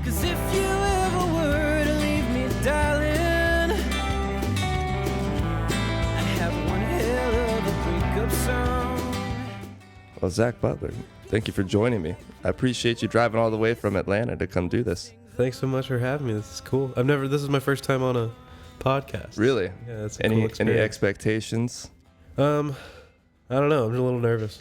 'Cause if you ever were to leave me, darling, I'd have one hell of a breakup song. Well, Zach Butler, thank you for joining me. I appreciate you driving all the way from Atlanta to come do this. Thanks so much for having me. This is cool. This is my first time on a podcast. Really? Yeah, that's a Any cool experience. expectations? I don't know. I'm just a little nervous.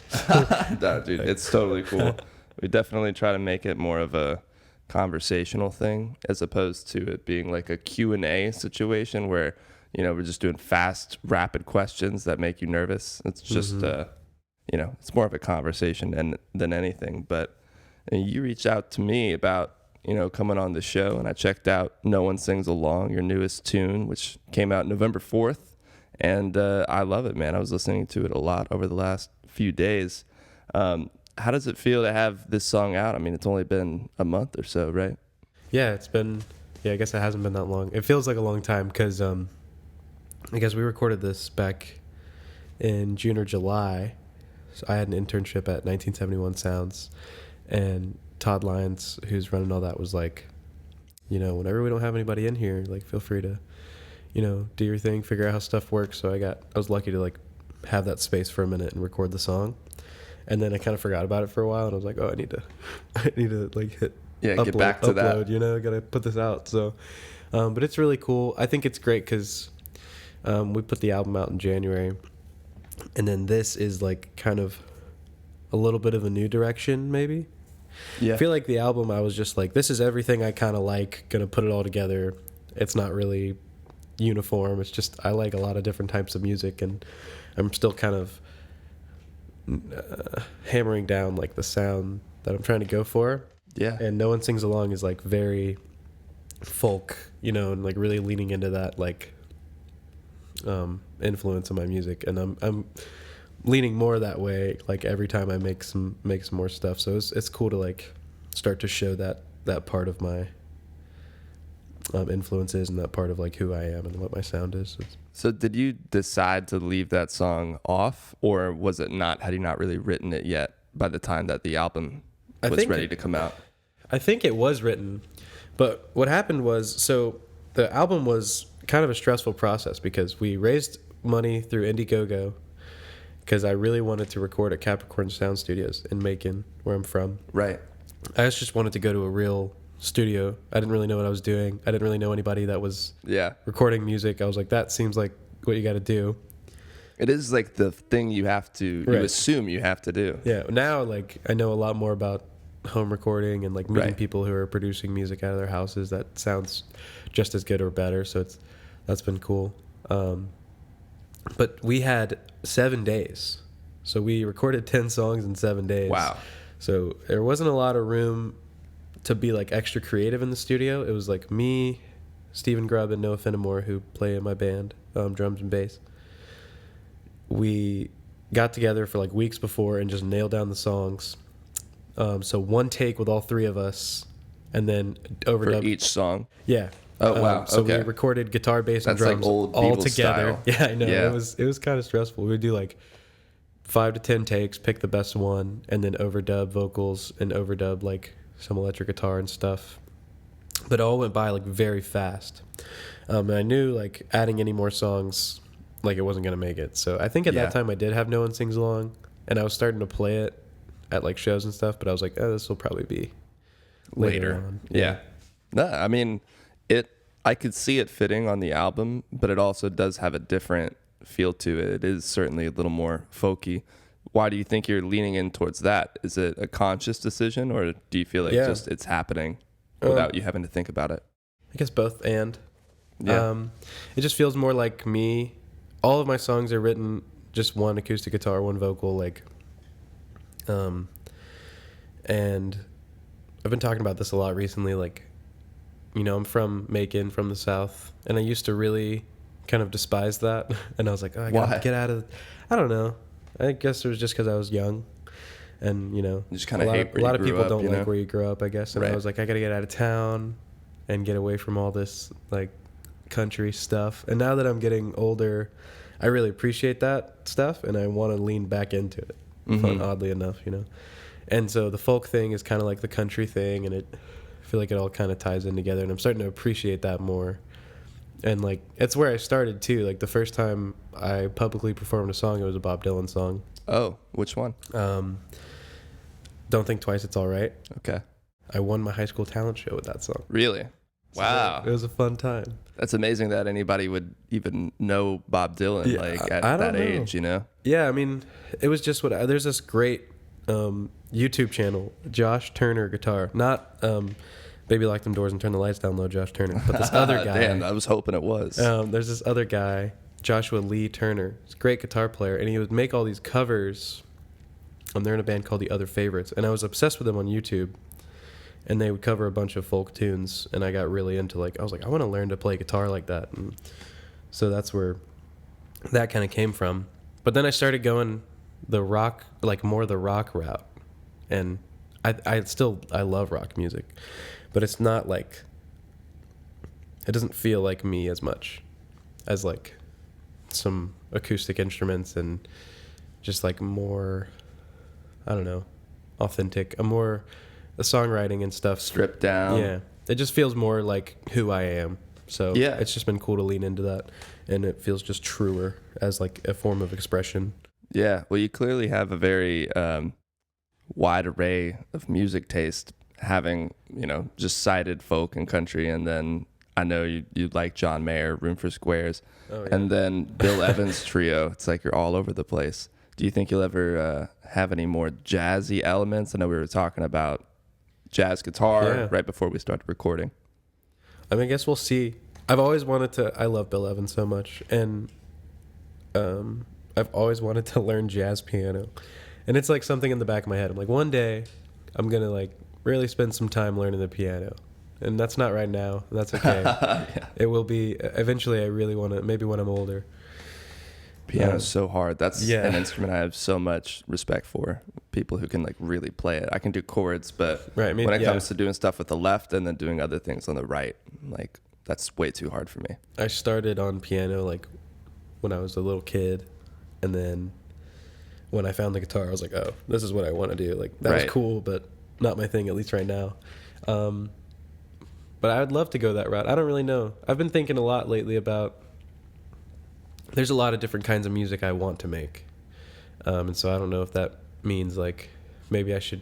No, dude, it's totally cool. We definitely try to make it more of a conversational thing as opposed to it being like a Q&A situation where, we're just doing fast, rapid questions that make you nervous. It's just, it's more of a conversation than anything. But you reached out to me about, coming on the show, and I checked out No One Sings Along, your newest tune, which came out November 4th. And I love it, man. I was listening to it a lot over the last few days. How does it feel to have this song out? I mean, it's only been a month or so, right? Yeah, I guess it hasn't been that long. It feels like a long time because I guess we recorded this back in June or July. So I had an internship at 1971 Sounds, and Todd Lyons, who's running all that, was like, whenever we don't have anybody in here, like, feel free to do your thing, figure out how stuff works. So I was lucky to like have that space for a minute and record the song. And then I kind of forgot about it for a while, and I was like, I need to like hit get back to upload, that. Gotta put this out. So, but it's really cool. I think it's great because we put the album out in January, and then this is like kind of a little bit of a new direction, maybe. Yeah. I feel like the album, I was just like, this is everything I kind of like, gonna put it all together. It's not really uniform. It's just I like a lot of different types of music, and I'm still kind of hammering down like the sound that I'm trying to go for. Yeah. And No One Sings Along is like very folk, and like really leaning into that like influence in my music, and I'm leaning more that way like every time I make some more stuff. So it's cool to like start to show that part of my influences and that part of like who I am and what my sound is. So did you decide to leave that song off, or was it not? Had you not really written it yet by the time that the album was ready to come out? I think it was written, but what happened was, so the album was kind of a stressful process because we raised money through Indiegogo because I really wanted to record at Capricorn Sound Studios in Macon, where I'm from. Right. I just wanted to go to a real studio. I didn't really know what I was doing. I didn't really know anybody that was recording music. I was like, that seems like what you got to do. It is like the thing you assume you have to do. Yeah. Now, like, I know a lot more about home recording and like meeting people who are producing music out of their houses that sounds just as good or better. So that's been cool. But we had 7 days. So we recorded 10 songs in 7 days. Wow. So there wasn't a lot of room to be like extra creative in the studio. It was like me, Stephen Grubb, and Noah Finnemore, who play in my band, drums and bass. We got together for like weeks before and just nailed down the songs. So one take with all three of us, and then overdub for each song. Yeah. Oh wow. So we recorded guitar, bass, and drums like old all Beatles together. style. Yeah, I know. Yeah. It was kind of stressful. We would do like 5 to 10 takes, pick the best one, and then overdub vocals and overdub like some electric guitar and stuff. But it all went by like very fast. And I knew like adding any more songs, like it wasn't going to make it. So I think at that time I did have No One Sings Along, and I was starting to play it at like shows and stuff, but I was like, this will probably be later on. Yeah. No, I mean, I could see it fitting on the album, but it also does have a different feel to it. It is certainly a little more folky. Why do you think you're leaning in towards that? Is it a conscious decision, or do you feel like just it's happening without you having to think about it? I guess both and. It just feels more like me. All of my songs are written just one acoustic guitar, one vocal, like, and I've been talking about this a lot recently, like, I'm from Macon, from the South, and I used to really kind of despise that, and I was like, I gotta get out of, I don't know, I guess it was just because I was young, and, you just kind of hate where you grew up. A lot of people don't like where you grew up, I guess, and I was like, I gotta get out of town and get away from all this, like, country stuff, and now that I'm getting older, I really appreciate that stuff, and I want to lean back into it, oddly enough, and so the folk thing is kind of like the country thing, and it feel like it all kind of ties in together, and I'm starting to appreciate that more. And like, it's where I started too. Like the first time I publicly performed a song, it was a Bob Dylan song. Oh, which one? Don't Think Twice, It's All Right. Okay. I won my high school talent show with that song. Really? Wow. It was a fun time. That's amazing that anybody would even know Bob Dylan at that age, you know? Yeah, I mean, it was just there's this great YouTube channel, Josh Turner Guitar. Not Baby Lock Them Doors and Turn the Lights Down Low, Josh Turner, but this other guy. Damn, I was hoping it was. There's this other guy, Joshua Lee Turner. He's a great guitar player, and he would make all these covers. They're in a band called The Other Favorites, and I was obsessed with them on YouTube. And they would cover a bunch of folk tunes, and I got really into I was like, I want to learn to play guitar like that. And so that's where that kind of came from. But then I started going the rock, more the rock route. And I love rock music, but it's not it doesn't feel like me as much as some acoustic instruments and just more, I don't know, authentic, the songwriting and stuff stripped down. Yeah, it just feels more like who I am. So yeah, it's just been cool to lean into that, and it feels just truer as a form of expression. Yeah, well, you clearly have a very wide array of music taste, having just cited folk and country, and then I know you like John Mayer, Room for Squares, and then Bill Evans Trio. It's like you're all over the place. Do you think you'll ever have any more jazzy elements? I know we were talking about jazz guitar right before we started recording. I mean, I guess we'll see. I've always wanted to. I love Bill Evans so much, and I've always wanted to learn jazz piano, and it's something in the back of my head. I'm like, one day, I'm gonna really spend some time learning the piano, and that's not right now. And that's okay. Yeah. It will be eventually. I really want to. Maybe when I'm older. Piano is so hard. That's an instrument I have so much respect for. People who can really play it. I can do chords, but when it comes to doing stuff with the left and then doing other things on the right, that's way too hard for me. I started on piano when I was a little kid, and then when I found the guitar, I was like, oh, this is what I want to do. That was cool, but not my thing, at least right now. But I would love to go that route. I don't really know. I've been thinking a lot lately about. There's a lot of different kinds of music I want to make. And so I don't know if that means maybe I should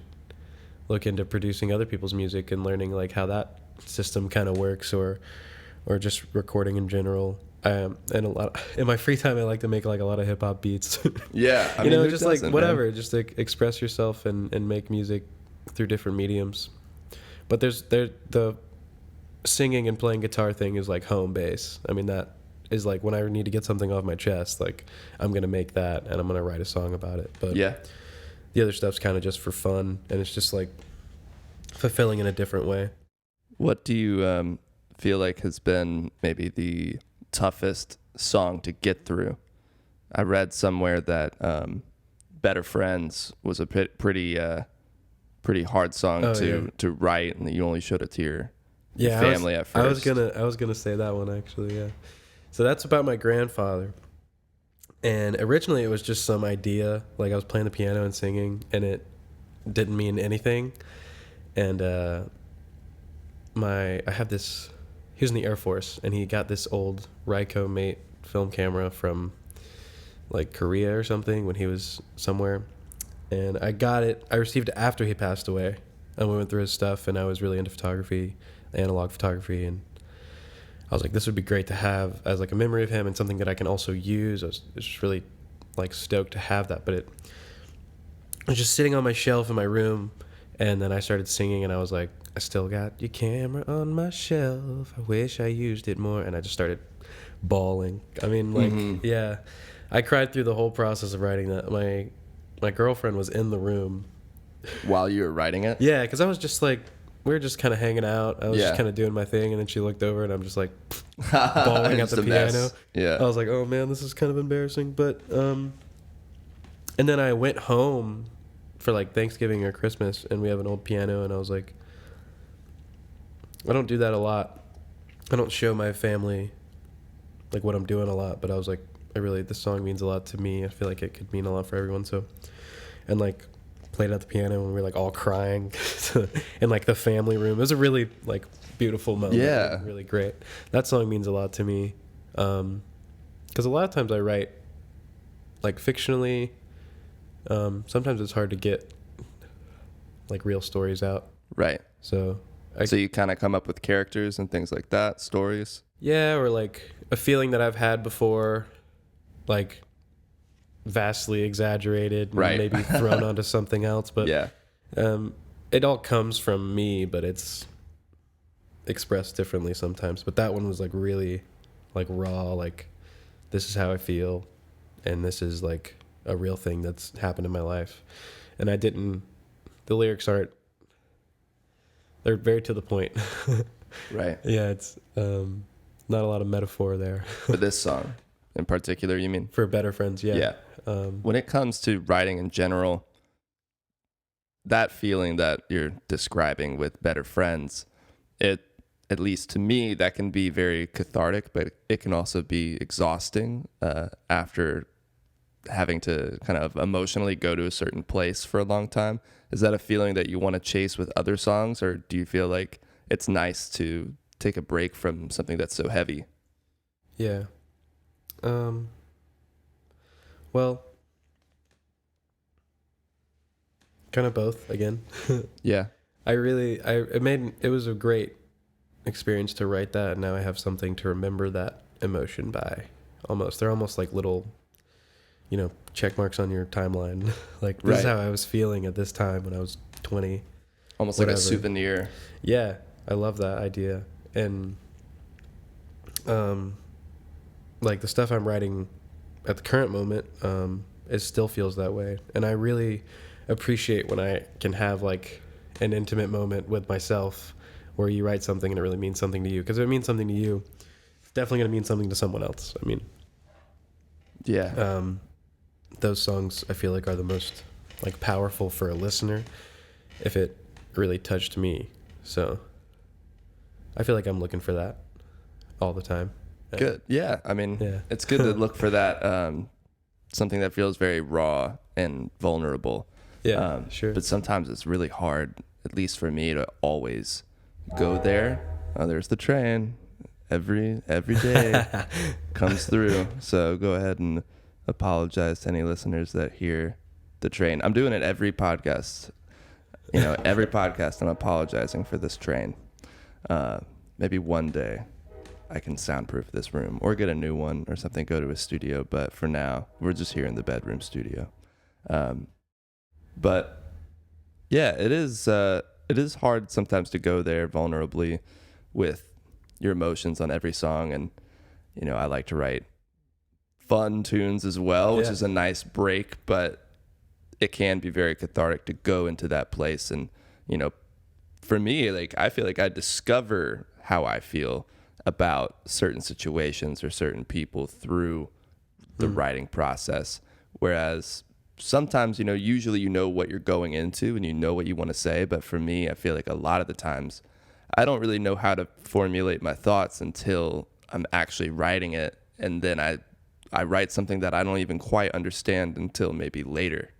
look into producing other people's music and learning how that system kind of works, or just recording in general. And in my free time, I like to make a lot of hip hop beats. Yeah. I mean, just whatever, man. Just to express yourself and make music through different mediums. But the singing and playing guitar thing is home base. I mean, that is when I need to get something off my chest, I'm going to make that and I'm going to write a song about it. But the other stuff's kind of just for fun, and it's just fulfilling in a different way. What do you feel has been maybe the toughest song to get through? I read somewhere that Better Friends was a pretty hard song to write, and that you only showed it to your family at first. I was gonna say that one actually, yeah. So that's about my grandfather. And originally it was just some idea. I was playing the piano and singing, and it didn't mean anything. And I have this, he was in the Air Force, and he got this old Ryko Mate film camera from Korea or something when he was somewhere. And I received it after he passed away. And we went through his stuff, and I was really into photography, analog photography, and I was like, this would be great to have as a memory of him and something that I can also use. I was just really stoked to have that. But it was just sitting on my shelf in my room, and then I started singing, and I was like, I still got your camera on my shelf. I wish I used it more. And I just started bawling. I mean, yeah. I cried through the whole process of writing that. My girlfriend was in the room. While you were writing it? Yeah, because I was just we were just kind of hanging out. I was just kind of doing my thing, and then she looked over, and I'm just bawling at the piano. Mess. Yeah. I was like, oh man, this is kind of embarrassing. But and then I went home for Thanksgiving or Christmas, and we have an old piano, and I was like, I don't do that a lot. I don't show my family what I'm doing a lot, but I was like, this song means a lot to me. I feel like it could mean a lot for everyone. So, and played at the piano and we were like all crying in like the family room. It was a really like beautiful moment. Yeah. Like, really great. That song means a lot to me. 'Cause a lot of times I write like fictionally. Sometimes it's hard to get like real stories out. Right. So So you kind of come up with characters and things like that, stories. yeah, or like a feeling that I've had before, like vastly exaggerated, and Right. maybe thrown onto something else. But Yeah. it all comes from me, but it's expressed differently sometimes. But that one was like really like raw, like this is how I feel, and this is like a real thing that's happened in my life. And the lyrics they're very to the point. Right. Yeah, it's not a lot of metaphor there. For this song in particular, you mean? For Better Friends, yeah. Yeah. When it comes to writing in general, that feeling that you're describing with Better Friends, at least to me, that can be very cathartic, but it can also be exhausting after having to kind of emotionally go to a certain place for a long time. Is that a feeling that you want to chase with other songs, or do you feel like it's nice to take a break from something that's so heavy? Yeah. Well, kind of both again. Yeah. It was a great experience to write that, and now I have something to remember that emotion by. They're almost like little, check marks on your timeline. Like this is how I was feeling at this time when I was 20. Almost whatever. like a souvenir. Yeah, I love that idea. And like the stuff I'm writing at the current moment, it still feels that way. And I really appreciate when I can have like an intimate moment with myself where you write something and it really means something to you. Because if it means something to you, it's definitely going to mean something to someone else. I mean, yeah. Those songs I feel like are the most like powerful for a listener if it really touched me. So I feel like I'm looking for that all the time. Good. Yeah. I mean, It's good to look for that, something that feels very raw and vulnerable. Yeah, sure. But sometimes it's really hard, at least for me, to always go there. Oh, there's the train. Every day comes through. So go ahead and apologize to any listeners that hear the train. I'm doing it every podcast. Every podcast I'm apologizing for this train. Maybe one day I can soundproof this room or get a new one or something, go to a studio. But for now, we're just here in the bedroom studio. But yeah, it is hard sometimes to go there vulnerably with your emotions on every song. And, I like to write fun tunes as well, which is a nice break, but it can be very cathartic to go into that place. And, for me, like, I feel like I discover how I feel about certain situations or certain people through the writing process. Whereas sometimes, usually what you're going into and you know what you want to say. But for me, I feel like a lot of the times I don't really know how to formulate my thoughts until I'm actually writing it. And then I write something that I don't even quite understand until maybe later.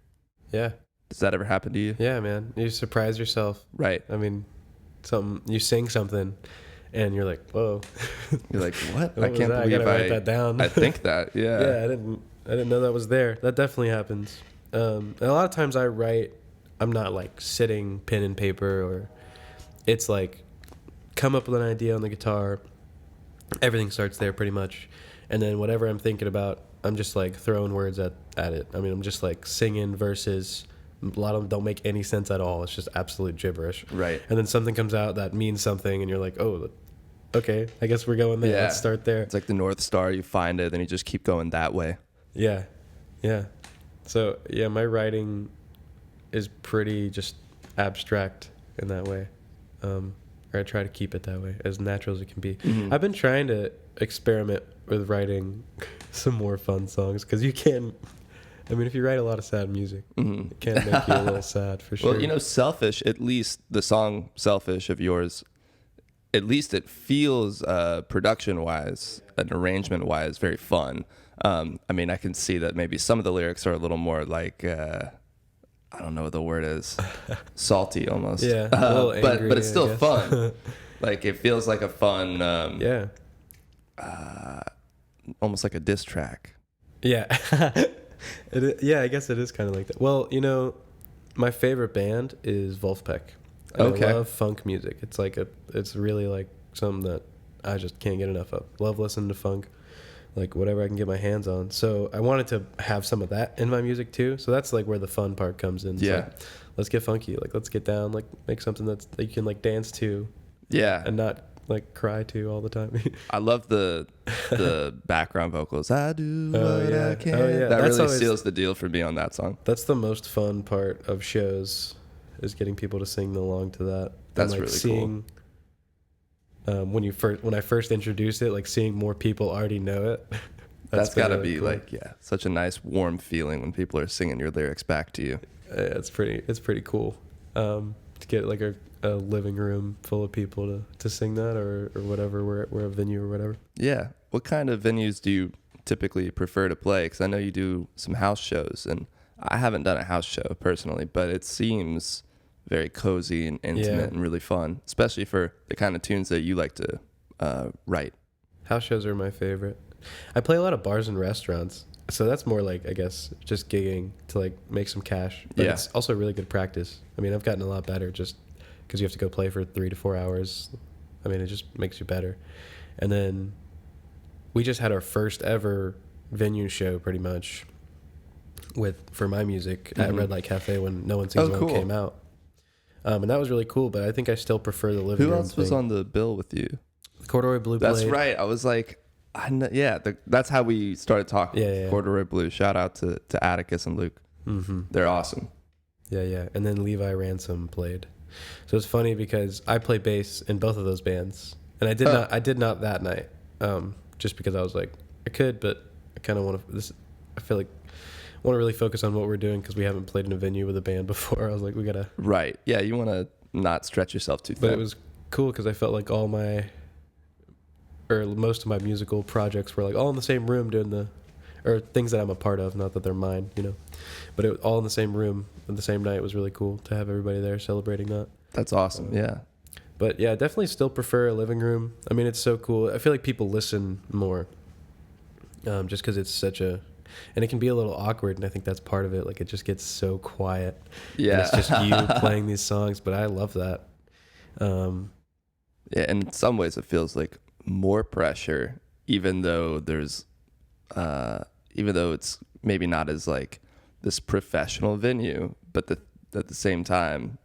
Yeah. Does that ever happen to you? Yeah, man. You surprise yourself. Right. I mean, you sing something and you're like, whoa. You're like, what? What I was can't that? believe I gotta write that down. I think that. Yeah. Yeah, I didn't know that was there. That definitely happens. And a lot of times I write, I'm not like sitting pen and paper, or it's like come up with an idea on the guitar. Everything starts there pretty much. And then whatever I'm thinking about, I'm just like throwing words at it. I mean, I'm just like singing verses. A lot of them don't make any sense at all. It's just absolute gibberish. Right. And then something comes out that means something, and you're like, oh, okay, I guess we're going there. Yeah. Let's start there. It's like the North Star. You find it, then you just keep going that way. Yeah. Yeah. So, yeah, my writing is pretty just abstract in that way. Or I try to keep it that way, as natural as it can be. Mm-hmm. I've been trying to experiment with writing some more fun songs, because you can, I mean, if you write a lot of sad music, it can make you a little sad for sure. Well, Selfish, at least the song Selfish of yours, at least it feels production-wise and arrangement-wise very fun. I mean, I can see that maybe some of the lyrics are a little more like, I don't know what the word is, salty almost. Yeah, a little angry, but it's still I guess. fun. Like it feels like a fun, Yeah. almost like a diss track. Yeah. Yeah, I guess it is kind of like that. Well, my favorite band is Wolfpack. Okay. I love funk music. It's like it's really like something that I just can't get enough of. Love listening to funk, like whatever I can get my hands on. So I wanted to have some of that in my music too. So that's like where the fun part comes in. It's Yeah. like, let's get funky. Like let's get down. Like make something that you can like dance to Yeah. and not like cry to all the time. I love the background vocals. I do Oh, what yeah. I can. Oh, yeah. That That's really always- seals the deal for me on that song. That's the most fun part of shows, is getting people to sing along to that. That's and, like, really seeing, cool. When I first introduced it, like seeing more people already know it. That's got to really be cool. like, yeah, such a nice warm feeling when people are singing your lyrics back to you. It's pretty cool. To get like a living room full of people to sing that or whatever, we're a venue or whatever. Yeah. What kind of venues do you typically prefer to play? Because I know you do some house shows, and I haven't done a house show personally, but it seems very cozy and intimate and really fun, especially for the kind of tunes that you like to write. House shows are my favorite. I play a lot of bars and restaurants, so that's more like, I guess, just gigging to like make some cash. But Yeah. it's also really good practice. I mean, I've gotten a lot better just because you have to go play for 3 to 4 hours. I mean, it just makes you better. And then we just had our first ever venue show, pretty much, for my music at Red Light Cafe when No One Sings Alone cool. came out. And that was really cool, but I think I still prefer the living Who room else was thing. on the bill with you? Corduroy Blue That's played. right. I was like, that's how we started talking. Yeah. Corduroy Blue. Shout out to Atticus and Luke. Mm-hmm. They're awesome. Yeah. And then Levi Ransom played. So it's funny because I play bass in both of those bands, and I did not that night, just because I was like, I could, but I kind of want to. I feel like I want to really focus on what we're doing because we haven't played in a venue with a band before. I was like, we gotta. Right. Yeah. You want to not stretch yourself too thin. But it was cool because I felt like most of my musical projects were like all in the same room doing or things that I'm a part of, not that they're mine, But it was all in the same room on the same night. It was really cool to have everybody there celebrating that. That's awesome. Yeah. But yeah, definitely still prefer a living room. I mean, it's so cool. I feel like people listen more, just because it's and it can be a little awkward, and I think that's part of it. Like, it just gets so quiet. Yeah. And it's just you playing these songs, but I love that. Yeah. And in some ways, it feels like more pressure, even though it's maybe not as like this professional venue, but at the same time,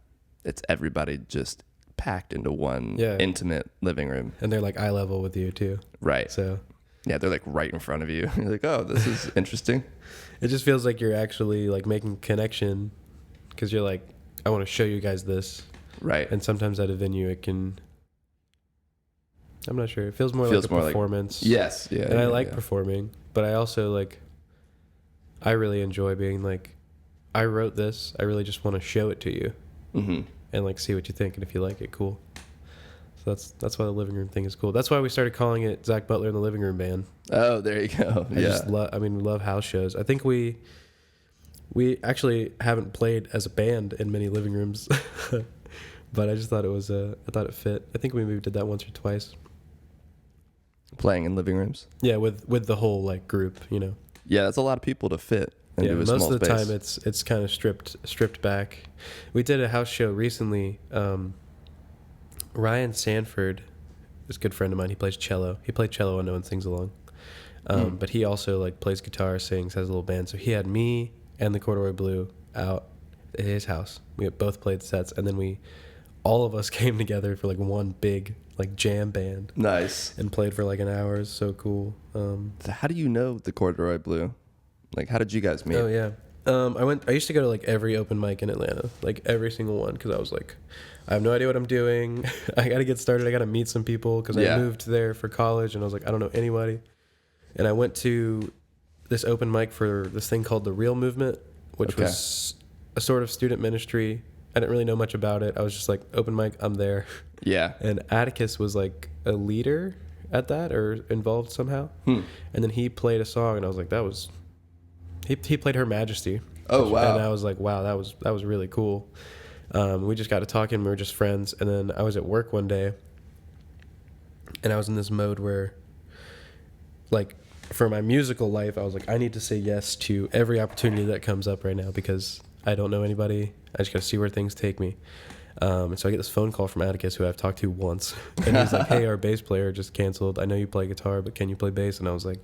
it's everybody just packed into one intimate living room. And they're like eye level with you too. Right. So yeah, they're like right in front of you. You're like, oh, this is interesting. it just feels like you're actually like making connection because you're like, I want to show you guys this. Right. And sometimes at a venue, I'm not sure. It feels more like a performance. Yes. Yeah. And I like performing, but I also I really enjoy being like, I wrote this. I really just want to show it to you, and like see what you think, and if you like it, cool. So that's why the living room thing is cool. That's why we started calling it Zach Butler and the Living Room Band. Oh, there you go. I just we love house shows. I think we actually haven't played as a band in many living rooms, but I just thought I thought it fit. I think we maybe did that once or twice. Playing in living rooms. Yeah, with the whole like group, Yeah, that's a lot of people to fit into a small space. Most of the time it's kind of stripped back. We did a house show recently. Ryan Sanford is a good friend of mine. He plays cello. He played cello on No One Sings Along. But he also like plays guitar, sings, has a little band. So he had me and the Corduroy Blue out at his house. We both played sets, and then all of us came together for like one big like jam band. Nice. And played for like an hour. It's so cool. So how do you know the Corduroy Blue? Like, how did you guys meet? Oh yeah. I used to go to like every open mic in Atlanta, like every single one, because I was like, I have no idea what I'm doing. I got to get started. I got to meet some people because I moved there for college, and I was like, I don't know anybody. And I went to this open mic for this thing called the Real Movement, which was a sort of student ministry. I didn't really know much about it. I was just like, open mic, I'm there. Yeah. And Atticus was like a leader at that, or involved somehow. And then he played a song, and I was like, he played Her Majesty. Oh, wow. And I was like, wow, that was really cool. We just got to talking. We were just friends. And then I was at work one day, and I was in this mode where, like, for my musical life, I was like, I need to say yes to every opportunity that comes up right now because I don't know anybody. I just got to see where things take me. And so I get this phone call from Atticus, who I've talked to once. And he's like, hey, our bass player just canceled. I know you play guitar, but can you play bass? And I was like,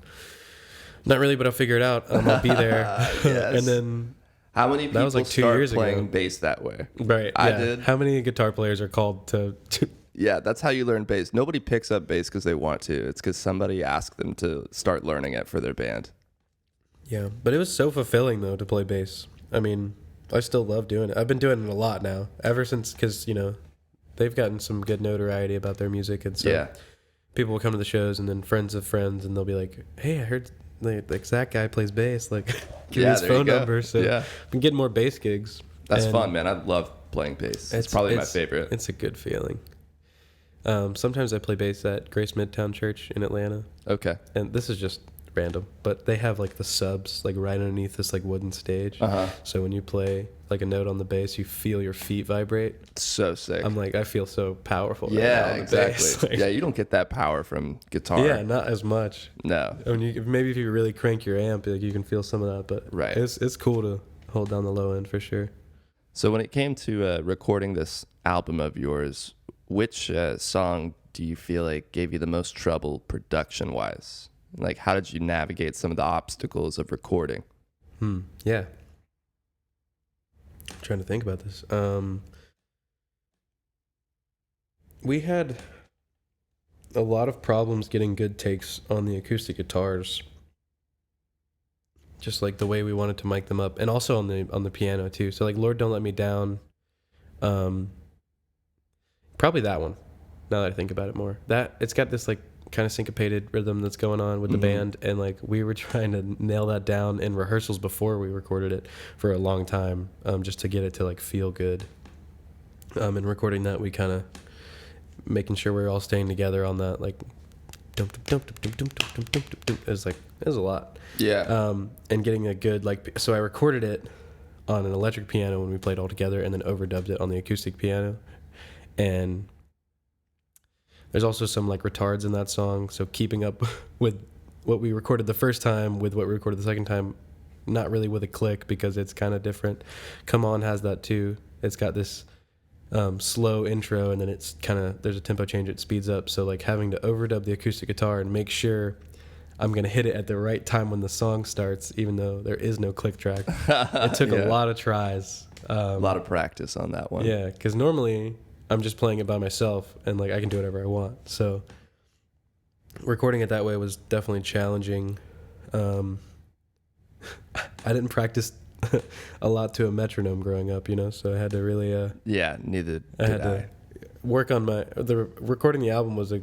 not really, but I'll figure it out. I'll be there. Yes. And then How many people that was like 2 start years playing ago. bass that way? Right. I yeah. did. How many guitar players are called to Yeah, that's how you learn bass. Nobody picks up bass because they want to. It's because somebody asked them to start learning it for their band. Yeah, but it was so fulfilling, though, to play bass. I mean, I still love doing it. I've been doing it a lot now, ever since, because, you know, they've gotten some good notoriety about their music. And so Yeah. people will come to the shows, and then friends of friends, and they'll be like, hey, I heard like that guy plays bass. Like, give me his there you phone go. number. So Yeah. I've been getting more bass gigs. That's And fun, man. I love playing bass. It's probably my favorite. It's a good feeling. Sometimes I play bass at Grace Midtown Church in Atlanta. Okay. And this is just random, but they have like the subs like right underneath this like wooden stage. Uh-huh. So when you play like a note on the bass, you feel your feet vibrate. So sick. I'm like, I feel so powerful. right now Yeah, on the exactly. bass. Like, Yeah, you don't get that power from guitar. yeah, not as much. No. I mean, maybe if you really crank your amp, like you can feel some of that. But Right. it's cool to hold down the low end for sure. So when it came to recording this album of yours, which song do you feel like gave you the most trouble production-wise? Like, how did you navigate some of the obstacles of recording? Yeah. I'm trying to think about this. We had a lot of problems getting good takes on the acoustic guitars. Just like the way we wanted to mic them up, and also on the piano too. So like Lord Don't Let Me Down, probably that one. Now that I think about it more, that it's got this like kind of syncopated rhythm that's going on with the band, and like we were trying to nail that down in rehearsals before we recorded it for a long time, just to get it to like feel good. And recording that, we kind of making sure we were all staying together on that like. It was a lot. Yeah. And getting a good like, so I recorded it on an electric piano when we played all together, and then overdubbed it on the acoustic piano. And there's also some like retards in that song, so keeping up with what we recorded the first time with what we recorded the second time, not really with a click because it's kind of different. Come On has that too. It's got this slow intro, and then it's kind of, there's a tempo change, it speeds up. So like having to overdub the acoustic guitar and make sure I'm going to hit it at the right time when the song starts, even though there is no click track. It took a lot of tries. A lot of practice on that one. Yeah, because normally I'm just playing it by myself, and like I can do whatever I want. So recording it that way was definitely challenging. I didn't practice a lot to a metronome growing up, you know, so I had to really Yeah, neither I did had to work on recording the album was a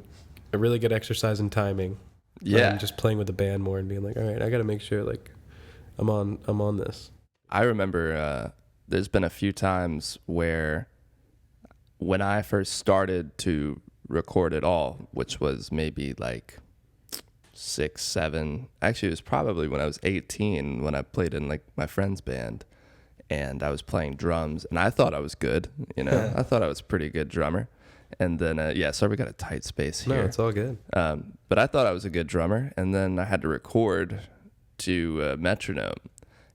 really good exercise in timing. Yeah. Just playing with the band more and being like, all right, I got to make sure like I'm on this. I remember there's been a few times where when I first started to record it all, which was maybe like 6, 7, actually it was probably when I was 18 when I played in like my friend's band, and I was playing drums, and I thought I was good, you know. I thought I was a pretty good drummer. And then, sorry, we got a tight space here. No, it's all good. But I thought I was a good drummer, and then I had to record to metronome,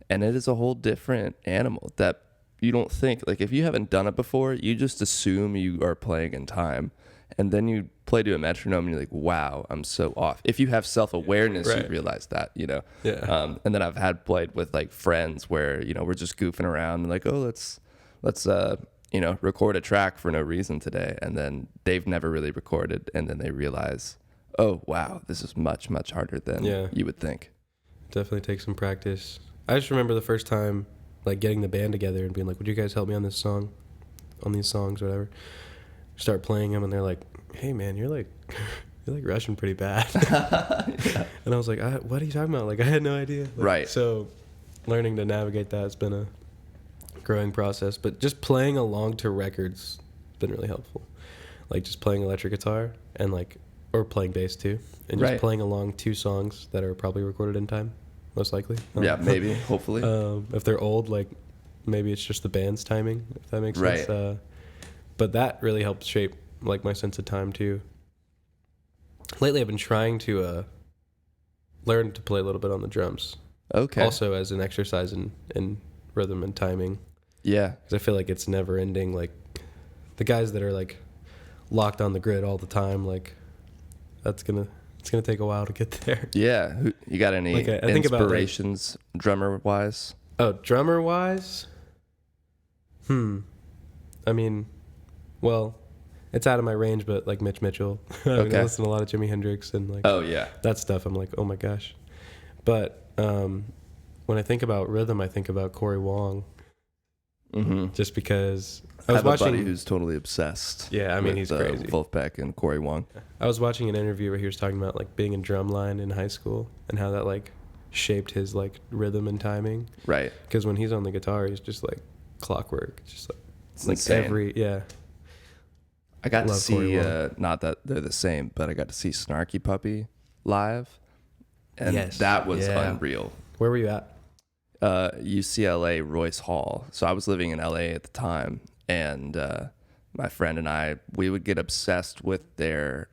and it is a whole different animal that you don't think, like if you haven't done it before, you just assume you are playing in time, and then you play to a metronome and you're like, wow, I'm so off. If you have self-awareness, Right. you realize that, you know. Yeah. And then I've had played with like friends where, you know, we're just goofing around and like, oh, let's you know, record a track for no reason today, and then they've never really recorded, and then they realize, oh wow, this is much, much harder than you would think. Definitely take some practice. I just remember the first time like getting the band together and being like, would you guys help me on this song, on these songs, whatever. Start playing them, and they're like, hey man, you're like rushing pretty bad. Yeah. And I was like, what are you talking about? Like I had no idea. Like, Right. So learning to navigate that's been a growing process, but just playing along to records has been really helpful. Like just playing electric guitar and like, or playing bass too, and just Right. playing along 2 songs that are probably recorded in time most likely. Yeah, maybe, hopefully. If they're old, like maybe it's just the band's timing, if that makes Right. sense. But that really helped shape like my sense of time too. Lately, I've been trying to learn to play a little bit on the drums. Okay. Also as an exercise in rhythm and timing. Yeah. Because I feel like it's never ending. Like the guys that are like locked on the grid all the time, like it's gonna take a while to get there. Yeah. You got any Like, I think about, like- inspirations drummer wise? Oh, drummer wise? I mean, well, it's out of my range, but like Mitch Mitchell. I Okay. I listen to a lot of Jimi Hendrix and like Oh yeah. that stuff. I'm like, oh my gosh. But when I think about rhythm, I think about Corey Wong. Mm-hmm. Just because I I was have a watching. buddy who's totally obsessed. Yeah, I mean, with, he's crazy. Wolfpack and Corey Wong. I was watching an interview where he was talking about like being in drumline in high school and how that like shaped his like rhythm and timing. Right. Because when he's on the guitar, he's just like clockwork. It's just It's like insane. yeah. I got to Love Corey see, Wong. not that they're the same, but I got to see Snarky Puppy live. And Yes. that was Yeah. unreal. Where were you at? UCLA Royce Hall. So I was living in LA at the time, and my friend and I, we would get obsessed with their.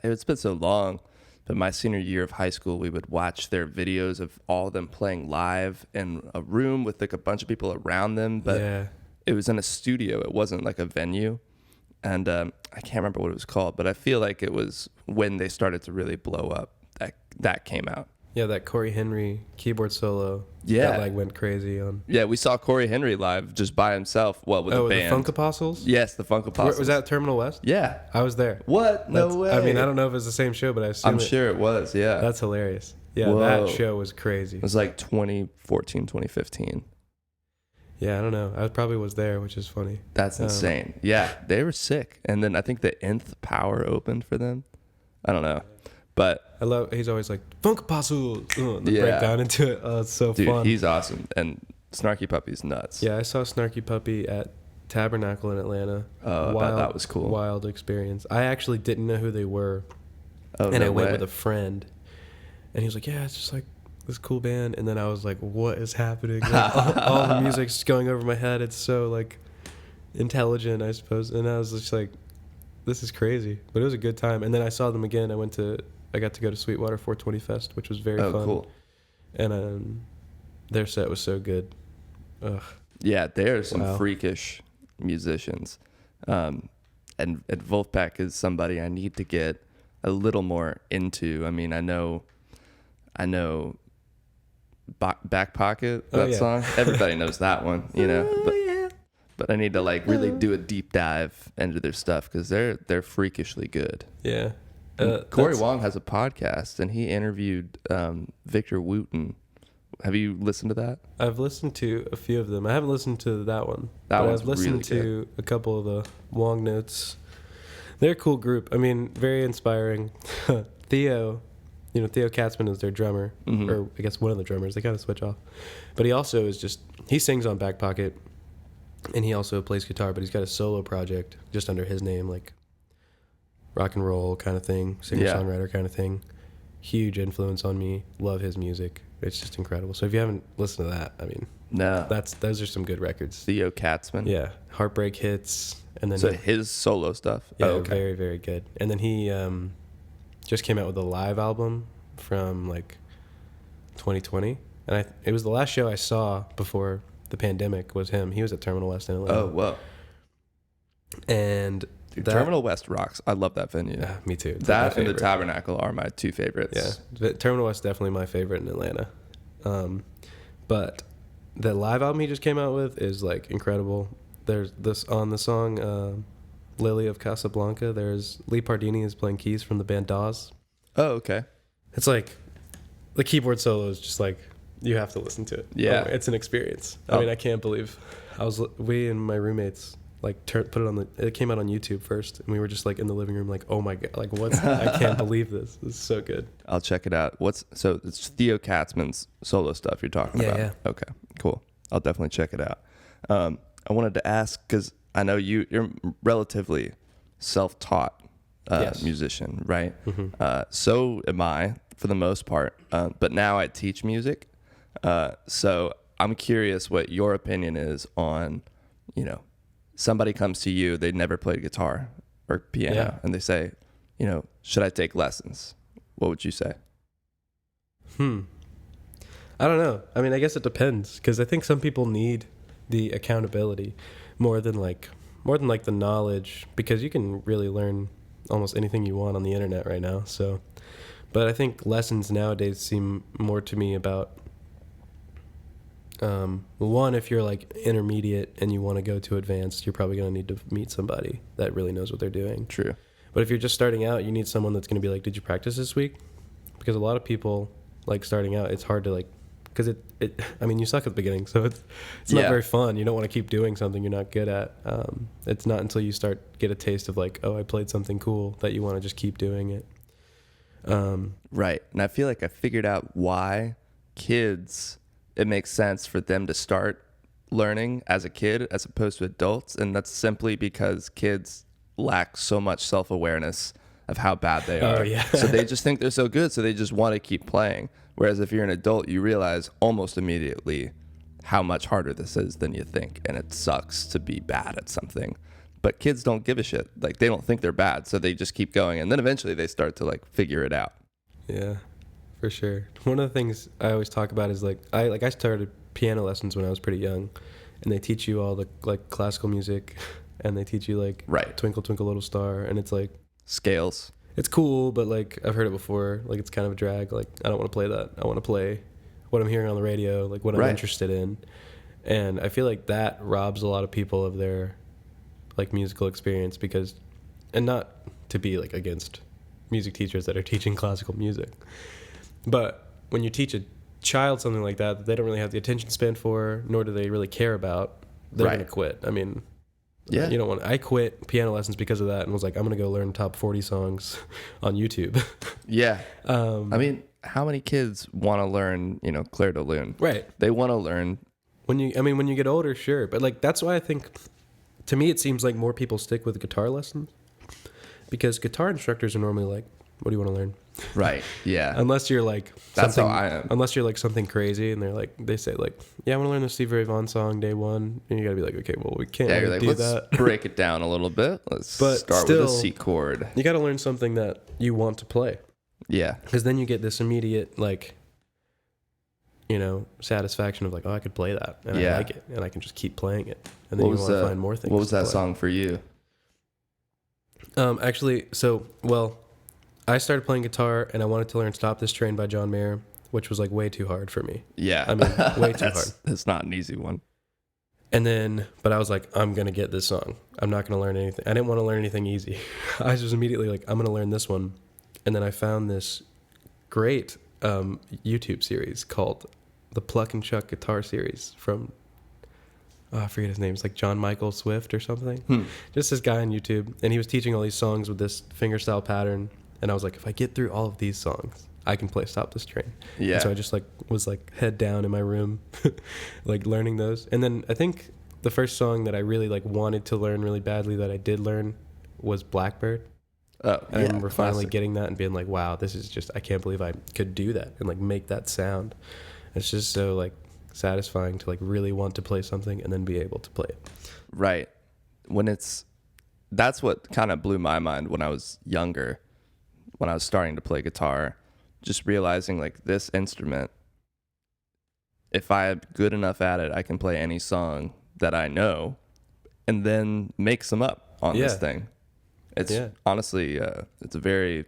It's been so long, but my senior year of high school, we would watch their videos of all of them playing live in a room with like a bunch of people around them, but Yeah. it was in a studio. It wasn't like a venue, and I can't remember what it was called, but I feel like it was when they started to really blow up that came out. Yeah, that Corey Henry keyboard solo. Yeah. That like went crazy on. Yeah, we saw Corey Henry live just by himself. Well, with the the band. Funk Apostles? Yes, the Funk Apostles. Was that Terminal West? Yeah. I was there. What? No That's- way. I mean, I don't know if it's the same show, but I assume I'm sure it was. Yeah. That's hilarious. Yeah, Whoa. that show was crazy. It was like 2014, 2015. Yeah, I don't know. I probably was there, which is funny. That's insane. Yeah, they were sick. And then I think the Nth Power opened for them. I don't know. But I love. He's always like Funk Apostles. And Yeah. break down into it. Oh, it's so dude, fun. he's awesome. And Snarky Puppy's nuts. Yeah, I saw Snarky Puppy at Tabernacle in Atlanta. Oh, I bet that was cool. Wild experience. I actually didn't know who they were, Oh, and no I went way. with a friend, and he was like, "Yeah, it's just like this cool band." And then I was like, "What is happening?" Like, all the music's just going over my head. It's so like intelligent, I suppose. And I was just like, "This is crazy," but it was a good time. And then I saw them again. I got to go to Sweetwater 420 Fest, which was very fun. Oh, cool. And their set was so good. Ugh. Yeah, they're some Wow. freakish musicians. And Wolfpack is somebody I need to get a little more into. I mean, I know Back Pocket, that yeah. song. Everybody knows that one, you know. But I need to like really do a deep dive into their stuff because they're freakishly good. Yeah. Corey Wong has a podcast, and he interviewed Victor Wooten. Have you listened to that? I've listened to a few of them. I haven't listened to that one. That but one's I've listened really to a couple of the Wong notes. They're a cool group. I mean, very inspiring. Theo Katzman is their drummer, Mhm. or I guess one of the drummers. They kind of switch off. But he also he sings on Back Pocket, and he also plays guitar, but he's got a solo project just under his name, like rock and roll kind of thing, singer-songwriter kind of thing. Huge influence on me. Love his music. It's just incredible. So if you haven't listened to that, I mean, No. those are some good records. Theo Katzman. Yeah, Heartbreak Hits, and then So his solo stuff. yeah, Oh, okay. very very good. And then he just came out with a live album from like 2020, and it was the last show I saw before the pandemic was him. He was at Terminal West in Atlanta. Oh, whoa. And Dude, Terminal West rocks. I love that venue. me too. It's That my and the favorite. Tabernacle are my two favorites. Yeah, Terminal West definitely my favorite in Atlanta. But the live album he just came out with is like incredible. There's this on the song Lily of Casablanca. There's Lee Pardini is playing keys from the band Dawes. Oh, okay. It's like the keyboard solo is just like you have to listen to it. Yeah. It's an experience. Oh. I mean, I can't believe we and my roommates like put it it came out on YouTube first, and we were just like in the living room like, oh my god, like I can't believe this. This is so good. I'll check it out. So it's Theo Katzman's solo stuff you're talking about. Yeah. Okay, cool. I'll definitely check it out. I wanted to ask because I know you're relatively self-taught Yes. musician, right? Mm-hmm. So am I. for the most part. But now I teach music. So I'm curious what your opinion is on, somebody comes to you, they never played guitar or piano, and they say, should I take lessons? What would you say? I don't know. I mean, I guess it depends, because I think some people need the accountability more than like the knowledge, because you can really learn almost anything you want on the internet right now. So, but I think lessons nowadays seem more to me about one, if you're like intermediate and you want to go to advanced, you're probably going to need to meet somebody that really knows what they're doing. True. But if you're just starting out, you need someone that's going to be like, did you practice this week? Because a lot of people, like, starting out, it's hard to like, because I mean, you suck at the beginning, so it's not very fun. You don't want to keep doing something you're not good at. It's not until you get a taste of like, oh, I played something cool, that you want to just keep doing it. Right. And I feel like I figured out why kids, it makes sense for them to start learning as a kid as opposed to adults. And that's simply because kids lack so much self-awareness of how bad they are. Oh, yeah. So they just think they're so good, so they just want to keep playing. Whereas if you're an adult, you realize almost immediately how much harder this is than you think. And it sucks to be bad at something. But kids don't give a shit. Like, they don't think they're bad, so they just keep going. And then eventually they start to like figure it out. Yeah, for sure. One of the things I always talk about is like I started piano lessons when I was pretty young, and they teach you all the like classical music, and they teach you like Twinkle Twinkle Little Star, and it's like Scales. It's cool, but like I've heard it before. Like, it's kind of a drag. Like, I don't want to play that. I want to play what I'm hearing on the radio, like what I'm interested in. And I feel like that robs a lot of people of their like musical experience, because, and not to be like against music teachers that are teaching classical music, but when you teach a child something like that they don't really have the attention span for, nor do they really care about, they're going to quit. I mean, you don't want. I quit piano lessons because of that, and was like, I'm going to go learn top 40 songs on YouTube. I mean, how many kids want to learn, Clair de Lune? Right. They want to learn. When you get older, sure, but like that's why I think, to me, it seems like more people stick with guitar lessons, because guitar instructors are normally like, what do you want to learn? Right. Yeah. Unless you're like that's how I am. Unless you're like something crazy, and they say like, yeah, I want to learn the Stevie Ray Vaughan song day one, and you got to be like, okay, well, we can't really do let's that. Break it down a little bit. Let's start with a C chord. You got to learn something that you want to play. Yeah. Because then you get this immediate like, satisfaction of like, oh, I could play that, and I like it, and I can just keep playing it, and then you want to find more things. What was that play. song for you? Actually, I started playing guitar, and I wanted to learn "Stop This Train" by John Mayer, which was like way too hard for me. Yeah, I mean, way too hard. That's not an easy one. And then, but I was like, I'm gonna get this song. I'm not gonna learn anything. I didn't want to learn anything easy. I was just immediately like, I'm gonna learn this one. And then I found this great YouTube series called the Pluck and Chuck Guitar Series from, I forget his name. It's like John Michael Swift or something. Just this guy on YouTube, and he was teaching all these songs with this fingerstyle pattern. And I was like, if I get through all of these songs, I can play Stop This Train. Yeah. And so I just was head down in my room, like learning those. And then I think the first song that I really wanted to learn really badly that I did learn was Blackbird. Oh, and I remember finally getting that and being like, wow, this is just, I can't believe I could do that and make that sound. It's just so satisfying to really want to play something and then be able to play it. Right. That's what kind of blew my mind when I was younger, when I was starting to play guitar, just realizing this instrument, if I'm good enough at it, I can play any song that I know and then make some up on this thing. It's honestly, it's a very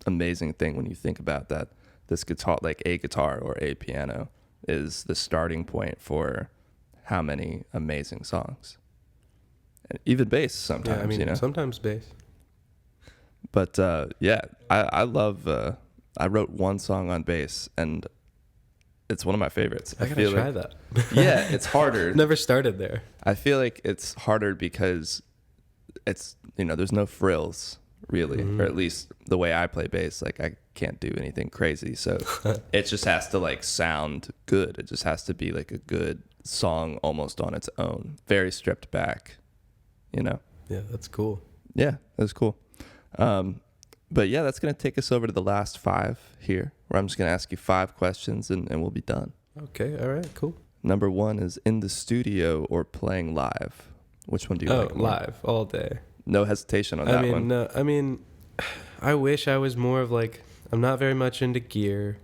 amazing thing when you think about that. This guitar, a guitar or a piano, is the starting point for how many amazing songs. And even bass sometimes, sometimes bass. But I love. I wrote one song on bass, and it's one of my favorites. I gotta try that. Yeah, it's harder. Never started there. I feel like it's harder because it's there's no frills really, or at least the way I play bass. I can't do anything crazy, so it just has to sound good. It just has to be a good song almost on its own, very stripped back. Yeah, that's cool. Yeah, that's cool. But yeah, that's going to take us over to the last 5 here, where I'm just going to ask you 5 questions and we'll be done. Okay. All right. Cool. Number 1 is in the studio or playing live. Which one do you like more? Live all day. No hesitation on that one. No, I mean, I wish I was more of like, I'm not very much into gear.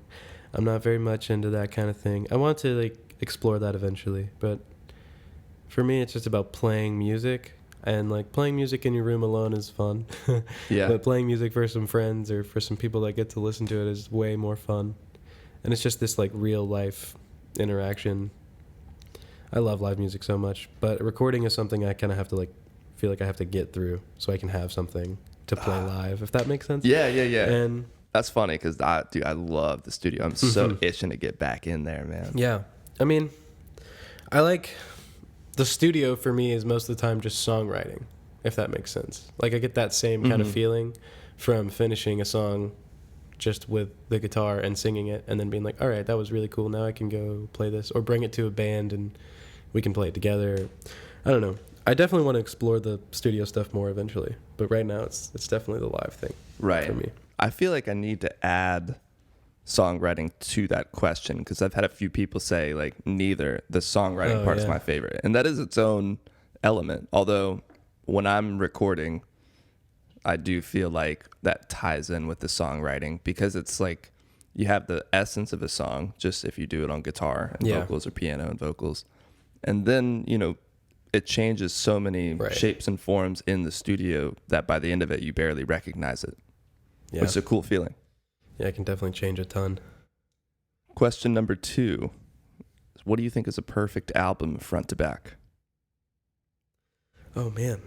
I'm not very much into that kind of thing. I want to like explore that eventually, but for me, it's just about playing music. And like playing music in your room alone is fun. Yeah. But playing music for some friends or for some people that get to listen to it is way more fun. And it's just this like real life interaction. I love live music so much, but recording is something I kind of have to like feel like I have to get through so I can have something to play live, if that makes sense. Yeah. And that's funny because I love the studio. I'm so itching to get back in there, man. yeah, I mean, I like the studio for me is most of the time just songwriting, if that makes sense. Like I get that same kind of feeling from finishing a song just with the guitar and singing it and then being like, all right, that was really cool. Now I can go play this, or bring it to a band and we can play it together. I don't know. I definitely want to explore the studio stuff more eventually, but right now it's definitely the live thing for me. I feel like I need to add songwriting to that question because I've had a few people say like neither. The songwriting part is my favorite, and that is its own element. Although when I'm recording, I do feel like that ties in with the songwriting because it's like you have the essence of a song just if you do it on guitar and vocals or piano and vocals, and then it changes so many shapes and forms in the studio that by the end of it you barely recognize it, which is a cool feeling. Yeah, it can definitely change a ton. Question number 2. What do you think is a perfect album front to back? Oh, man.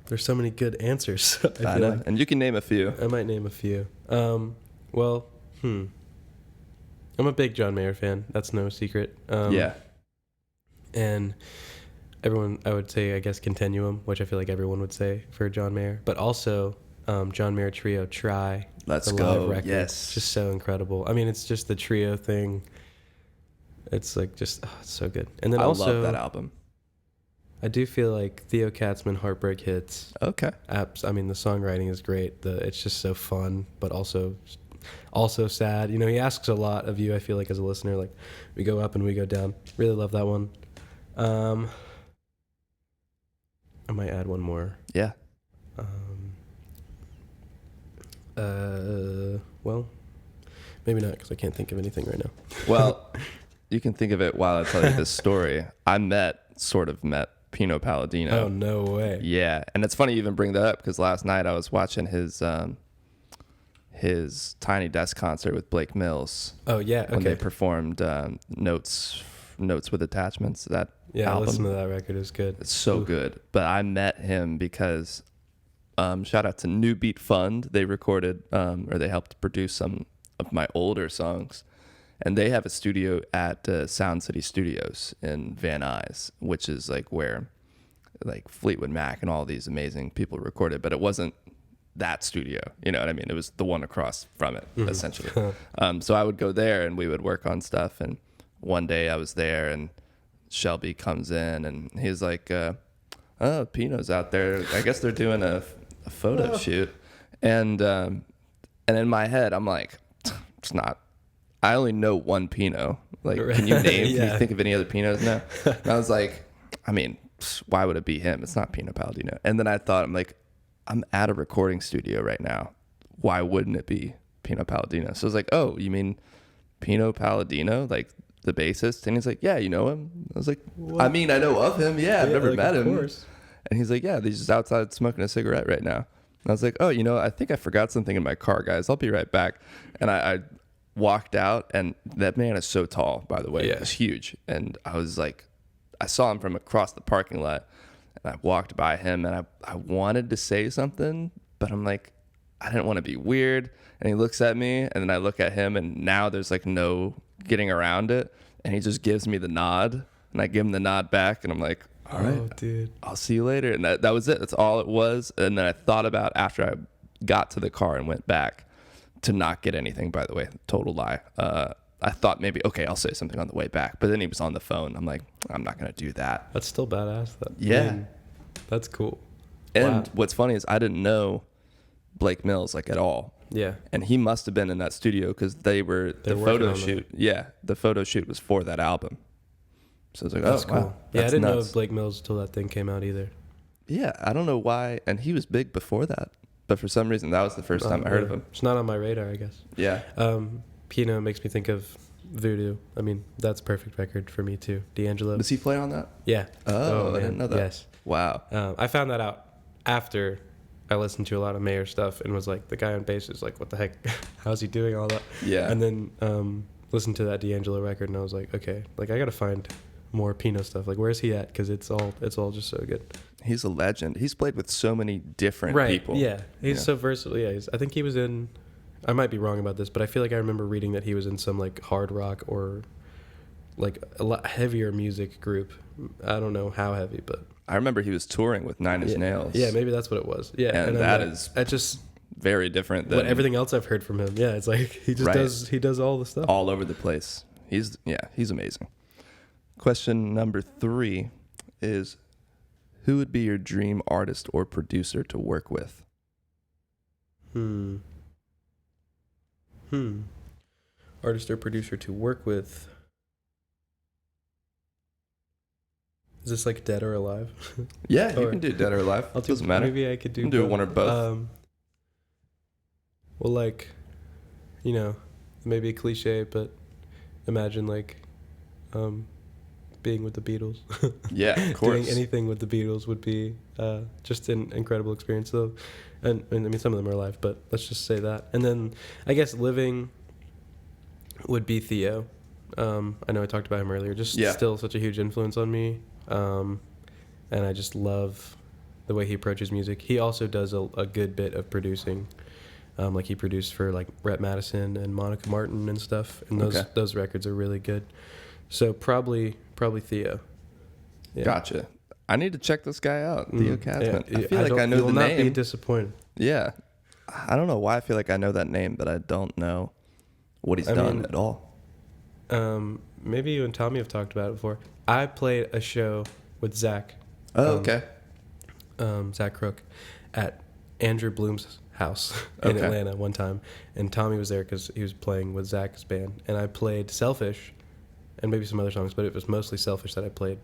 There's so many good answers. I know. And you can name a few. I might name a few. I'm a big John Mayer fan. That's no secret. And everyone, I would say, I guess, Continuum, which I feel like everyone would say for John Mayer. But also John Mayer Trio, Try. Let's the go. Live record. Yes. It's just so incredible. I mean, it's just the trio thing. It's like just, it's so good. And then I also, love that album. I do feel like Theo Katzman, Heartbreak Hits. Okay. I mean, the songwriting is great. It's just so fun, but also sad. He asks a lot of you, I feel like, as a listener. Like, we go up and we go down. Really love that one. I might add one more. Yeah. Well, maybe not because I can't think of anything right now. Well, you can think of it while I tell you this story. I sort of met Pino Palladino. Oh, no way. Yeah. And it's funny you even bring that up because last night I was watching his Tiny Desk concert with Blake Mills. Oh, yeah. Okay. When they performed Notes with Attachments. That album. Listen to that record. It's good. It's so good. But I met him because shout out to New Beat Fund. They recorded or they helped produce some of my older songs. And they have a studio at Sound City Studios in Van Nuys, which is like where like Fleetwood Mac and all these amazing people recorded. But it wasn't that studio, you know what I mean? It was the one across from it, essentially. So I would go there and we would work on stuff. And one day I was there and Shelby comes in and he's like, oh, Pino's out there. I guess they're doing a photo shoot. And in my head, I'm like, it's not. I only know one Pino. Like, can you name? Can you think of any other Pinos now? And I was like, I mean, why would it be him? It's not Pino Palladino. And then I thought, I'm like, I'm at a recording studio right now. Why wouldn't it be Pino Palladino? So I was like, oh, you mean Pino Palladino, like the bassist? And he's like, yeah, you know him? I was like, what? I mean, I know of him. Yeah, I've never met him. Course. And he's like, yeah, he's just outside smoking a cigarette right now. And I was like, oh, I think I forgot something in my car, guys. I'll be right back. And I walked out, and that man is so tall, by the way. Yeah. It's huge. And I was like, I saw him from across the parking lot, and I walked by him, and I wanted to say something, but I'm like, I didn't want to be weird. And he looks at me, and then I look at him, and now there's like no getting around it. And he just gives me the nod, and I give him the nod back, and I'm like, all right, dude, I'll see you later. And that was it. That's all it was. And then I thought about after I got to the car and went back to not get anything, by the way, total lie. I thought maybe, okay, I'll say something on the way back. But then he was on the phone. I'm like, I'm not going to do that. That's still badass, though. Yeah. I mean, that's cool. And what's funny is I didn't know Blake Mills like at all. Yeah. And he must have been in that studio because the photo shoot. Yeah, the photo shoot was for that album. So I was like, That's oh, cool. wow. Yeah, I That's didn't know nuts. of Blake Mills until that thing came out either. Yeah, I don't know why. And he was big before that. But for some reason, that was the first time I heard of him. It's not on my radar, I guess. Yeah. Pino makes me think of Voodoo. I mean, that's a perfect record for me too. D'Angelo. Does he play on that? Yeah. Oh, I man. didn't know that. Yes. Wow. I found that out after I listened to a lot of Mayer stuff and was like, the guy on bass is like, what the heck? How's he doing all that? Yeah. And then listened to that D'Angelo record and I was like, okay, like I got to find more Pino stuff. Like, where's he at? Because it's all just so good. He's a legend. He's played with so many different people. Yeah. He's so versatile. Yeah. I think he was in, I might be wrong about this, but I feel like I remember reading that he was in some like hard rock or like a lot heavier music group. I don't know how heavy, but I remember he was touring with Nine Inch Nails. yeah, maybe that's what it was. Yeah. And that is just very different than everything else I've heard from him. Yeah. It's like he just does all the stuff. All over the place. He's amazing. Question number 3 is, who would be your dream artist or producer to work with? Artist or producer to work with. Is this like dead or alive? Yeah, you can do dead or alive. Doesn't matter. Maybe I could do You can do one or both. Well, like, you know, maybe a cliche, but imagine like being with the Beatles. Yeah, of course. Doing anything with the Beatles would be just an incredible experience. So, and I mean, some of them are alive, but let's just say that. And then I guess living would be Theo. I know I talked about him earlier. Still such a huge influence on me. And I just love the way he approaches music. He also does a good bit of producing. Like he produced for like Rhett Madison and Monica Martin and stuff. And those records are really good. So probably Theo. Yeah. Gotcha. I need to check this guy out, Theo Katzman. Yeah. I feel like I know the name. You will not be disappointed. Yeah. I don't know why I feel like I know that name, but I don't know what he's done at all. Maybe you and Tommy have talked about it before. I played a show with Zach. Oh, okay. Zach Crook at Andrew Bloom's house in Atlanta one time, and Tommy was there because he was playing with Zach's band, and I played Selfish and maybe some other songs, but it was mostly Selfish that I played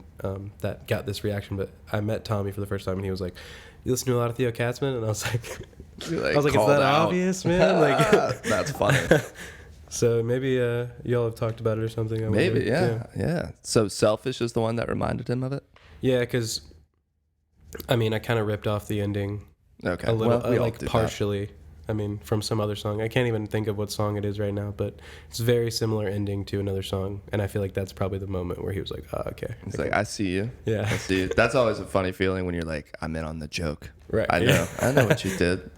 that got this reaction. But I met Tommy for the first time and he was like, you listen to a lot of Theo Katzman? And I was like, is that obvious, man? Like, that's funny. So maybe y'all have talked about it or something. Maybe, yeah. So Selfish is the one that reminded him of it? Yeah, because, I mean, I kind of ripped off the ending a little, well, like partially. I mean, from some other song. I can't even think of what song it is right now, but it's a very similar ending to another song. And I feel like that's probably the moment where he was like, oh, okay. He's like, I see you. Yeah. I see you. That's always a funny feeling when you're like, I'm in on the joke. Right. I know. I know what you did.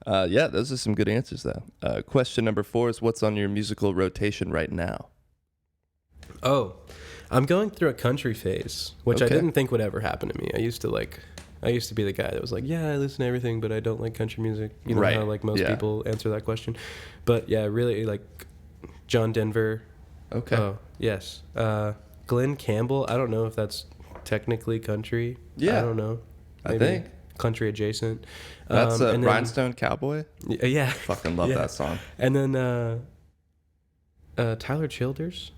Yeah, those are some good answers, though. Question number 4 is, what's on your musical rotation right now? Oh, I'm going through a country phase, which I didn't think would ever happen to me. I used to be the guy that was like, yeah, I listen to everything, but I don't like country music. You know how like most people answer that question. But yeah, really like John Denver. Okay. Oh, yes. Glenn Campbell. I don't know if that's technically country. Yeah. I don't know. Maybe I think. Country adjacent. That's Rhinestone Cowboy? Yeah. Fucking love that song. And then Tyler Childers.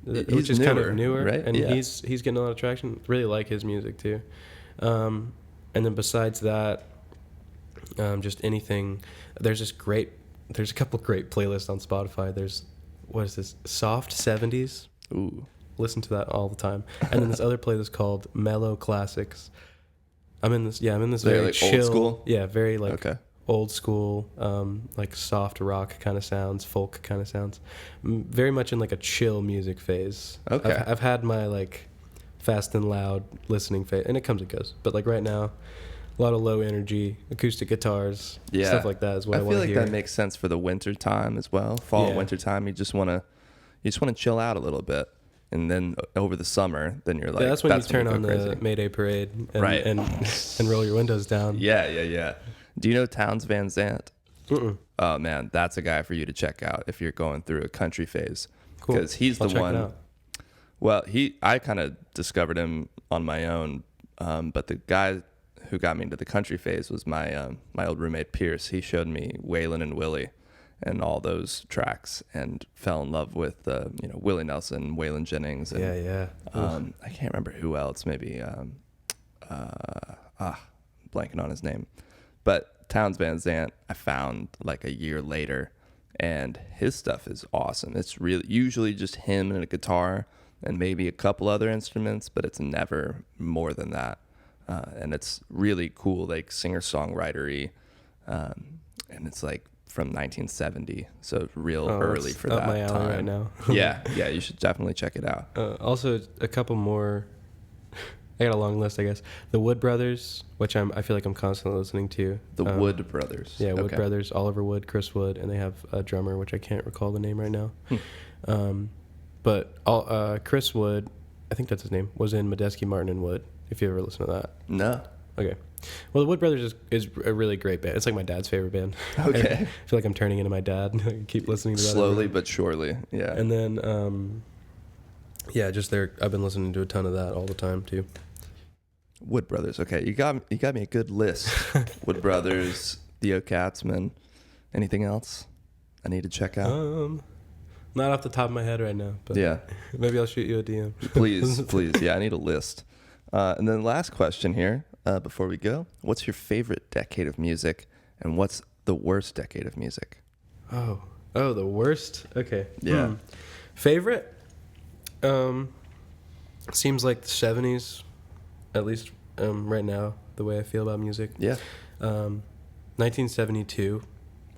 Which is newer, kind of newer, right? and he's getting a lot of traction. Really like his music too. And then besides that, just anything. There's a couple great playlists on Spotify. There's, what is this? Soft 70s. Ooh. Listen to that all the time. And then this other playlist called Mellow Classics. I'm in this very like chill. old school? Yeah, very like old school, like soft rock kind of sounds, folk kind of sounds. Very much in like a chill music phase. Okay. I've had my like fast and loud listening phase, and it comes and goes. But like right now, a lot of low energy acoustic guitars, stuff like that is what I want to hear. I feel like that makes sense for the winter time as well. Fall and winter time, you just want to chill out a little bit. And then over the summer, then you're like, that's when you turn on the Mayday Parade and roll your windows down. Yeah. Do you know Townes Van Zandt? Mm-mm. Oh man, that's a guy for you to check out if you're going through a country phase. Cool. Because he's the one. Well, I kind of discovered him on my own, but the guy who got me into the country phase was my my old roommate Pierce. He showed me Waylon and Willie and all those tracks, and fell in love with Willie Nelson, Waylon Jennings, and I can't remember who else. Maybe blanking on his name, but Townes Van Zandt I found like a year later, and his stuff is awesome. It's really usually just him and a guitar and maybe a couple other instruments, but it's never more than that. And it's really cool, like singer-songwriter-y, and it's like from 1970, so real early for that my alley time. right now. yeah, you should definitely check it out. Also, a couple more. I got a long list, I guess. The Wood Brothers, which I feel like I'm constantly listening to. The Wood Brothers. Yeah, Wood Brothers, Oliver Wood, Chris Wood, and they have a drummer, which I can't recall the name right now. But Chris Wood, I think that's his name, was in Medeski, Martin, and Wood, if you ever listen to that. No. Okay. Well, the Wood Brothers is a really great band. It's like my dad's favorite band. Okay. I feel like I'm turning into my dad. I keep listening to that. Slowly but surely, yeah. And then, I've been listening to a ton of that all the time, too. Wood Brothers. Okay, you got me a good list. Wood Brothers, Theo Katzman. Anything else I need to check out? Not off the top of my head right now, but yeah, maybe I'll shoot you a DM. Please. Yeah, I need a list. And then last question here before we go: what's your favorite decade of music, and what's the worst decade of music? Oh, the worst. Okay. Yeah. Favorite? Seems like the 70s, at least right now, the way I feel about music. Yeah. 1972.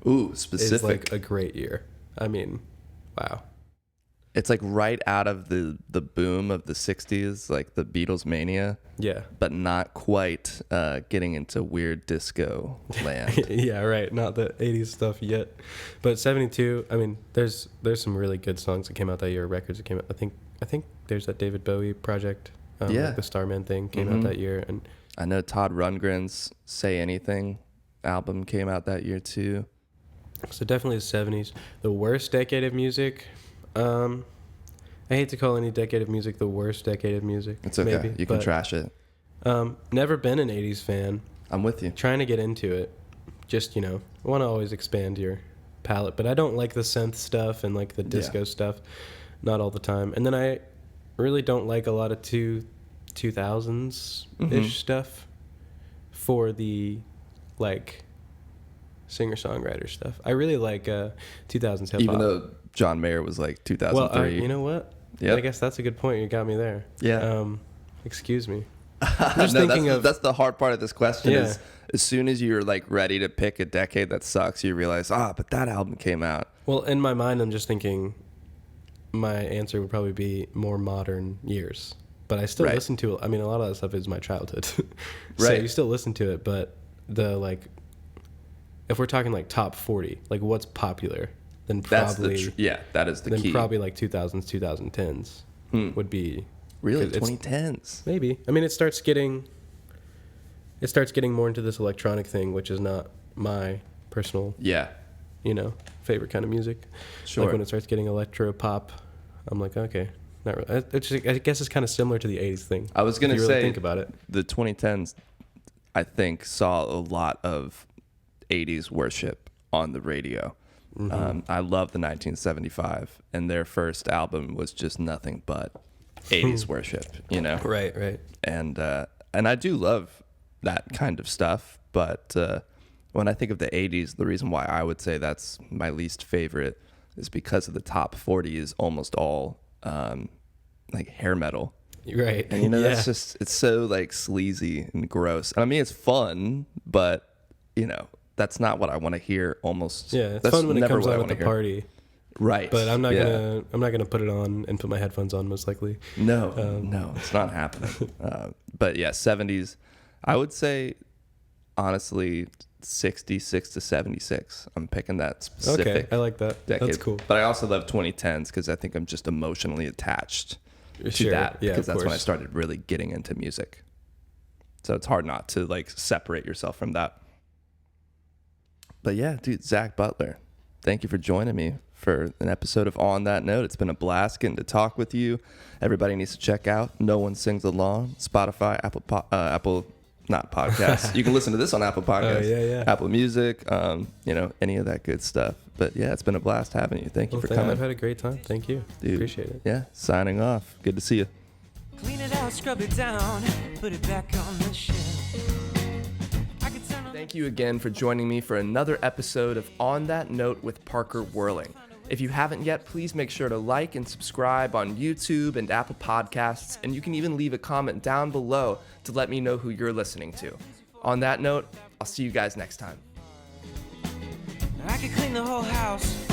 Ooh, specific. Is like a great year. I mean, wow. It's like right out of the boom of the 60s, like the Beatles mania. Yeah. But not quite getting into weird disco land. Yeah, right. Not the 80s stuff yet. But 72, I mean, there's some really good songs that came out that year, records that came out. I think there's that David Bowie project. Like the Starman thing came out that year. And I know Todd Rundgren's Say Anything album came out that year too. So definitely the 70s. The worst decade of music. I hate to call any decade of music the worst decade of music. It's okay. Maybe, you can trash it. Never been an 80s fan. I'm with you. Trying to get into it. Just, want to always expand your palette. But I don't like the synth stuff and like the disco stuff. Not all the time. And then I really don't like a lot of 2000s-ish stuff for the, like, singer-songwriter stuff. I really like 2000s hip-hop. Even though John Mayer was like 2003. Well, you know what? Yep. I guess that's a good point. You got me there. Yeah. Excuse me. That's the hard part of this question is as soon as you're like ready to pick a decade that sucks, you realize, but that album came out. Well, in my mind, I'm just thinking my answer would probably be more modern years. But I still listen to it. I mean, a lot of that stuff is my childhood. So you still listen to it, but if we're talking like top 40, like what's popular, then probably that is the key. Then probably like 2000s, 2010s would be really 2010s. Maybe. I mean, it starts getting more into this electronic thing, which is not my personal favorite kind of music. Sure. Like when it starts getting electro pop, I'm like, okay, not really. I guess it's kind of similar to the 80s thing. I was gonna say, really think about it. The 2010s, I think, saw a lot of 80s worship on the radio. I love the 1975, and their first album was just nothing but 80s worship, Right. And I do love that kind of stuff, but when I think of the 80s, the reason why I would say that's my least favorite is because of the top 40 is almost all like hair metal. Right. And that's just, it's so like sleazy and gross. And I mean, it's fun, but that's not what I want to hear almost. Yeah, it's that's fun when it comes what on at the party. Right. But I'm not gonna put it on and put my headphones on, most likely. No, it's not happening. But yeah, 70s, I would say honestly 66 to 76. I'm picking that specific. Okay, I like that. Decade. That's cool. But I also love 2010s because I think I'm just emotionally attached to that, because that's when I started really getting into music. So it's hard not to like separate yourself from that. But yeah, dude, Zach Butler, thank you for joining me for an episode of On That Note. It's been a blast getting to talk with you. Everybody needs to check out No One Sings Along, Spotify, Apple not podcasts. You can listen to this on Apple Podcasts, yeah. Apple Music, any of that good stuff. But yeah, it's been a blast having you. Thank you for coming. I've had a great time. Thank you. Dude, appreciate it. Yeah, signing off. Good to see you. Clean it out, scrub it down, put it back on the shelf. Thank you again for joining me for another episode of On That Note with Parker Whirling. If you haven't yet, please make sure to like and subscribe on YouTube and Apple Podcasts, and you can even leave a comment down below to let me know who you're listening to. On that note, I'll see you guys next time. I could clean the whole house